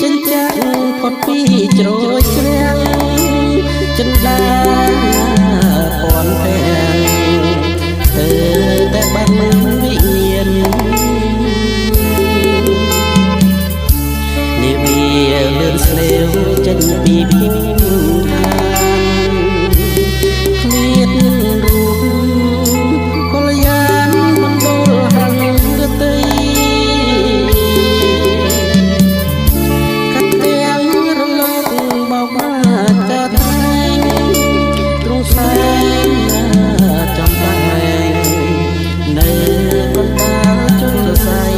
ចិញ្ចាក់ផុតពីជ្រោយជ្រាំងចិន្តាពន់ពេងតែបានមិនវិញ្ញាណនាវាលឿនស្លេវចេញពីភូមិឋានឃ្លាតរូបកលយានមណ្ឌលហាងរតីកាត់ទាំងរលកបោកបាកាត់តែងទ្រង់សែងចំតែងនៅកណ្ដាលជលស័យ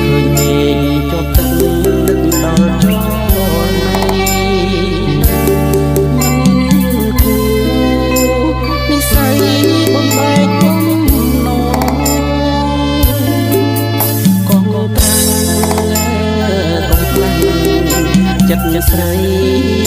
ឃើញមេឃជាប់ទឹកនឹកដល់ចរណៃមិនគូនិស័យបំបែកបំណងកងប្រាំងកងខ្លាំងចិត្តស្រី